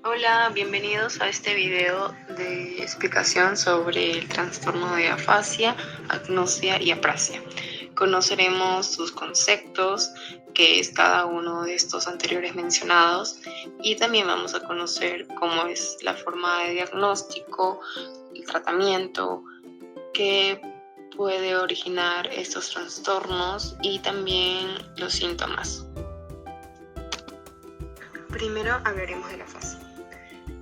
Hola, bienvenidos a este video de explicación sobre el trastorno de afasia, agnosia y aprasia. Conoceremos sus conceptos, que es cada uno de estos anteriores mencionados, y también vamos a conocer cómo es la forma de diagnóstico, el tratamiento, que puede originar estos trastornos y también los síntomas. Primero hablaremos de la afasia.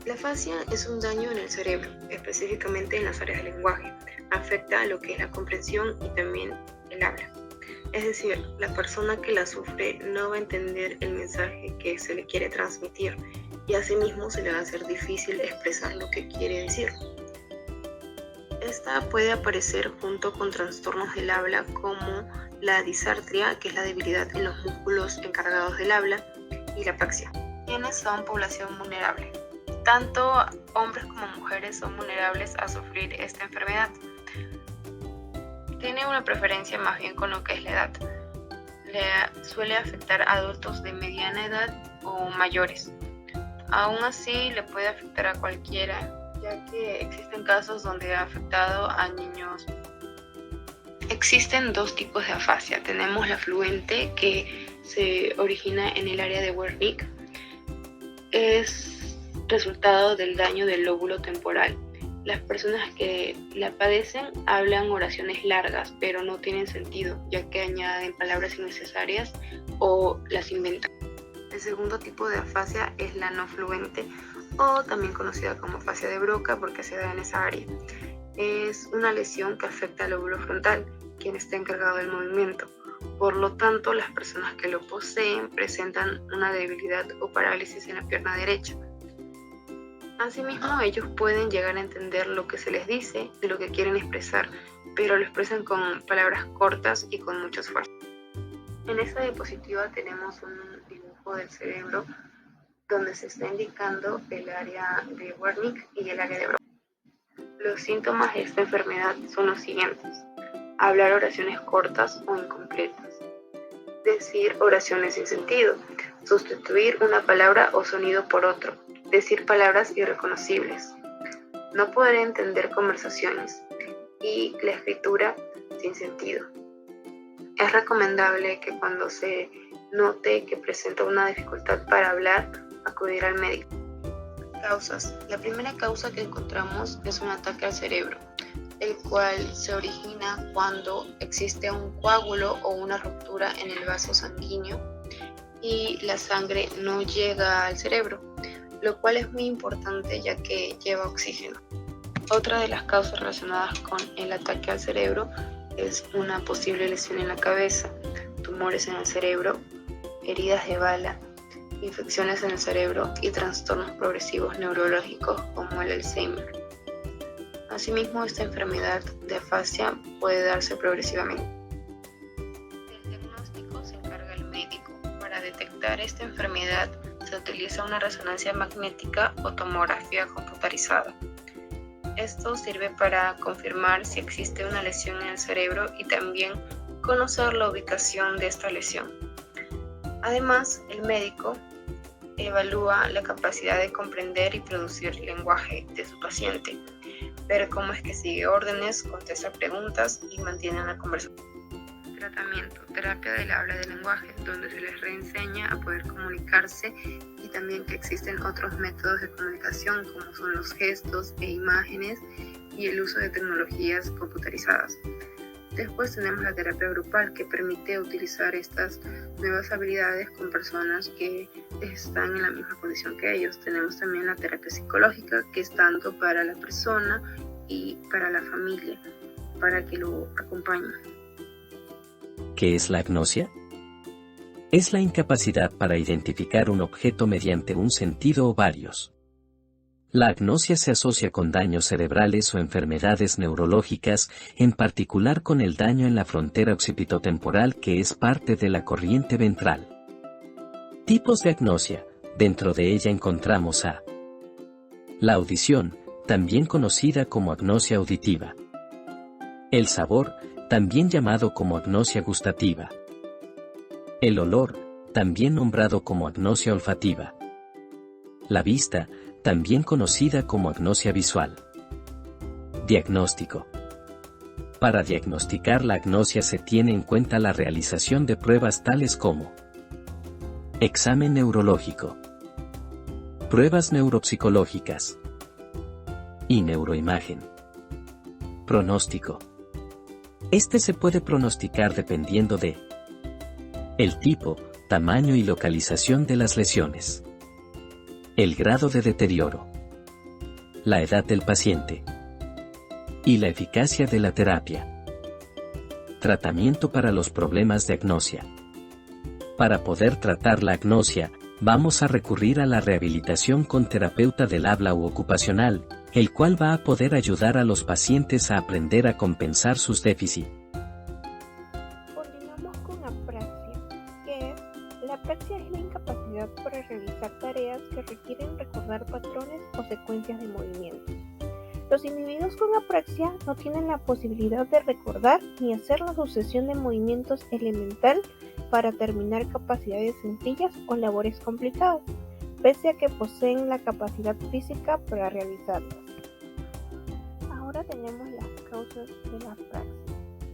La afasia es un daño en el cerebro, específicamente en las áreas del lenguaje. Afecta a lo que es la comprensión y también el habla. Es decir, la persona que la sufre no va a entender el mensaje que se le quiere transmitir y asimismo se le va a hacer difícil expresar lo que quiere decir. Esta puede aparecer junto con trastornos del habla como la disartria, que es la debilidad en los músculos encargados del habla, y la apraxia. ¿Quiénes son población vulnerable? Tanto hombres como mujeres son vulnerables a sufrir esta enfermedad. Tiene una preferencia más bien con lo que es la edad. Suele afectar a adultos de mediana edad o mayores. Aún así, le puede afectar a cualquiera, ya que existen casos donde ha afectado a niños. Existen dos tipos de afasia. Tenemos la fluente, que se origina en el área de Wernicke. Es resultado del daño del lóbulo temporal. Las personas que la padecen hablan oraciones largas, pero no tienen sentido, ya que añaden palabras innecesarias o las inventan. El segundo tipo de afasia es la no fluente, o también conocida como afasia de Broca, porque se da en esa área. Es una lesión que afecta al lóbulo frontal, quien está encargado del movimiento. Por lo tanto, las personas que lo poseen presentan una debilidad o parálisis en la pierna derecha. Asimismo, ellos pueden llegar a entender lo que se les dice y lo que quieren expresar, pero lo expresan con palabras cortas y con mucho esfuerzo. En esta diapositiva tenemos un dibujo del cerebro donde se está indicando el área de Wernicke y el área de Broca. Los síntomas de esta enfermedad son los siguientes: hablar oraciones cortas o incompletas, decir oraciones sin sentido, sustituir una palabra o sonido por otro, decir palabras irreconocibles, no poder entender conversaciones y la escritura sin sentido. Es recomendable que cuando se note que presenta una dificultad para hablar, acudir al médico. Causas. La primera causa que encontramos es un ataque al cerebro, el cual se origina cuando existe un coágulo o una ruptura en el vaso sanguíneo y la sangre no llega al cerebro, lo cual es muy importante ya que lleva oxígeno. Otra de las causas relacionadas con el ataque al cerebro es una posible lesión en la cabeza, tumores en el cerebro, heridas de bala, infecciones en el cerebro y trastornos progresivos neurológicos como el Alzheimer. Asimismo, esta enfermedad de afasia puede darse progresivamente. Del diagnóstico se encarga el médico. Para detectar esta enfermedad se utiliza una resonancia magnética o tomografía computarizada. Esto sirve para confirmar si existe una lesión en el cerebro y también conocer la ubicación de esta lesión. Además, el médico evalúa la capacidad de comprender y producir lenguaje de su paciente, ver cómo es que sigue órdenes, contesta preguntas y mantiene una conversación. Tratamiento: terapia del habla y del lenguaje, donde se les reenseña a poder comunicarse y también que existen otros métodos de comunicación como son los gestos e imágenes y el uso de tecnologías computarizadas. Después tenemos la terapia grupal, que permite utilizar estas nuevas habilidades con personas que están en la misma condición que ellos. Tenemos también la terapia psicológica, que es tanto para la persona y para la familia, para que lo acompañen. ¿Qué es la agnosia? Es la incapacidad para identificar un objeto mediante un sentido o varios. La agnosia se asocia con daños cerebrales o enfermedades neurológicas, en particular con el daño en la frontera occipitotemporal, que es parte de la corriente ventral. Tipos de agnosia. Dentro de ella encontramos a la audición, también conocida como agnosia auditiva. El sabor, también llamado como agnosia gustativa. El olor, también nombrado como agnosia olfativa. La vista, también conocida como agnosia visual. Diagnóstico. Para diagnosticar la agnosia se tiene en cuenta la realización de pruebas tales como examen neurológico, pruebas neuropsicológicas y neuroimagen. Pronóstico. Este se puede pronosticar dependiendo de el tipo, tamaño y localización de las lesiones, el grado de deterioro, la edad del paciente y la eficacia de la terapia. Tratamiento para los problemas de agnosia. Para poder tratar la agnosia, vamos a recurrir a la rehabilitación con terapeuta del habla u ocupacional, el cual va a poder ayudar a los pacientes a aprender a compensar sus déficits. Continuamos con apraxia, que es la apraxia es la incapacidad para realizar tareas que requieren recordar patrones o secuencias de movimientos. Los individuos con apraxia no tienen la posibilidad de recordar ni hacer la sucesión de movimientos elemental para terminar capacidades sencillas o labores complicadas, pese a que poseen la capacidad física para realizarlas. Ahora tenemos las causas de la apraxia.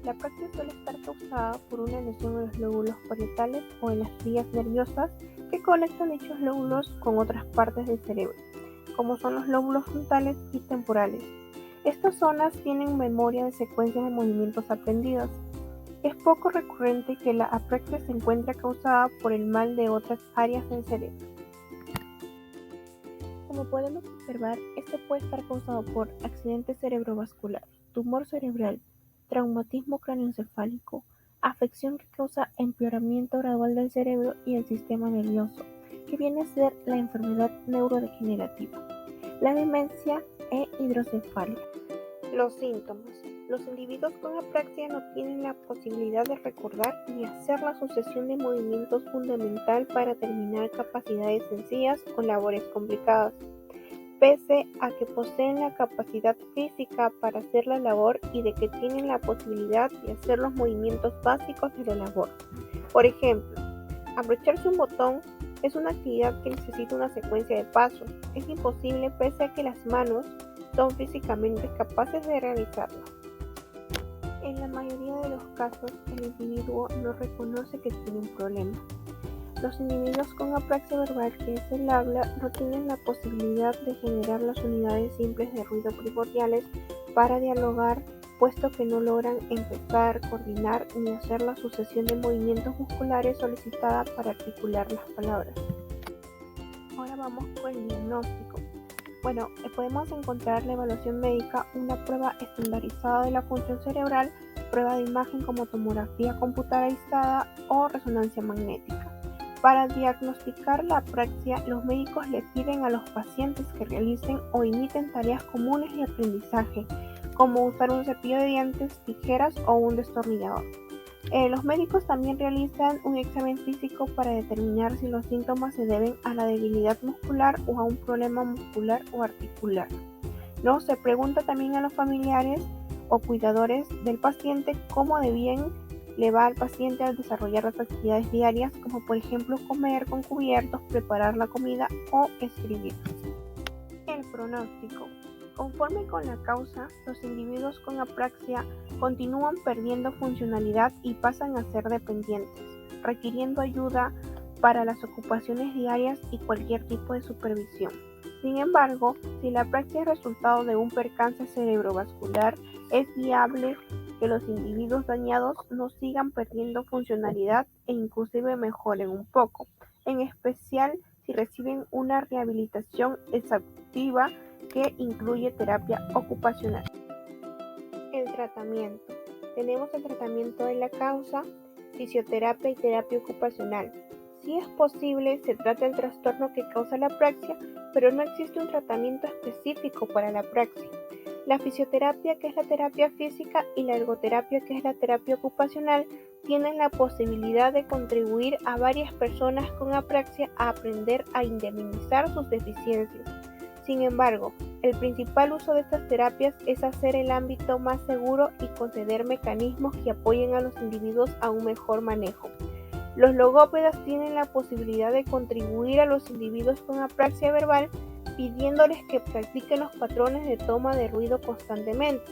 La apraxia suele estar causada por una lesión en los lóbulos parietales o en las vías nerviosas que conectan dichos lóbulos con otras partes del cerebro, como son los lóbulos frontales y temporales. Estas zonas tienen memoria de secuencias de movimientos aprendidos. Es poco recurrente que la apraxia se encuentre causada por el mal de otras áreas del cerebro. Como podemos observar, este puede estar causado por accidente cerebrovascular, tumor cerebral, traumatismo craneoencefálico, afección que causa empeoramiento gradual del cerebro y el sistema nervioso, que viene a ser la enfermedad neurodegenerativa, la demencia e hidrocefalia. Los síntomas. Los individuos con apraxia no tienen la posibilidad de recordar ni hacer la sucesión de movimientos fundamental para terminar capacidades sencillas o labores complicadas, pese a que poseen la capacidad física para hacer la labor y de que tienen la posibilidad de hacer los movimientos básicos de la labor. Por ejemplo, abrocharse un botón es una actividad que necesita una secuencia de pasos. Es imposible pese a que las manos son físicamente capaces de realizarlo. En la mayoría de los casos, el individuo no reconoce que tiene un problema. Los individuos con apraxia verbal, que es el habla, no tienen la posibilidad de generar las unidades simples de ruido primordiales para dialogar, puesto que no logran empezar, coordinar ni hacer la sucesión de movimientos musculares solicitada para articular las palabras. Ahora vamos con el diagnóstico. Podemos encontrar la evaluación médica, una prueba estandarizada de la función cerebral, prueba de imagen como tomografía computarizada o resonancia magnética. Para diagnosticar la apraxia, los médicos le piden a los pacientes que realicen o imiten tareas comunes de aprendizaje, como usar un cepillo de dientes, tijeras o un destornillador. Los médicos también realizan un examen físico para determinar si los síntomas se deben a la debilidad muscular o a un problema muscular o articular. Se pregunta también a los familiares o cuidadores del paciente cómo de bien le va al paciente al desarrollar las actividades diarias, como por ejemplo comer con cubiertos, preparar la comida o escribir. El pronóstico. Conforme con la causa, los individuos con apraxia continúan perdiendo funcionalidad y pasan a ser dependientes, requiriendo ayuda para las ocupaciones diarias y cualquier tipo de supervisión. Sin embargo, si la apraxia es resultado de un percance cerebrovascular, es viable que los individuos dañados no sigan perdiendo funcionalidad e inclusive mejoren un poco, en especial si reciben una rehabilitación exhaustiva que incluye terapia ocupacional. El tratamiento. Tenemos el tratamiento de la causa, fisioterapia y terapia ocupacional. Si es posible, se trata el trastorno que causa la apraxia, pero no existe un tratamiento específico para la apraxia. La fisioterapia, que es la terapia física, y la ergoterapia, que es la terapia ocupacional, tienen la posibilidad de contribuir a varias personas con apraxia a aprender a indemnizar sus deficiencias. Sin embargo, el principal uso de estas terapias es hacer el ámbito más seguro y conceder mecanismos que apoyen a los individuos a un mejor manejo. Los logópedas tienen la posibilidad de contribuir a los individuos con apraxia verbal pidiéndoles que practiquen los patrones de toma de ruido constantemente.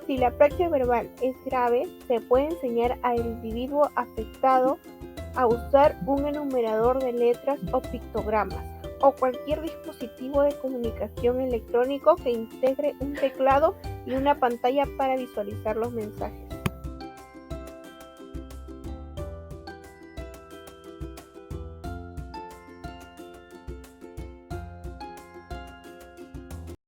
Si la práctica verbal es grave, se puede enseñar al individuo afectado a usar un enumerador de letras o pictogramas, o cualquier dispositivo de comunicación electrónico que integre un teclado y una pantalla para visualizar los mensajes.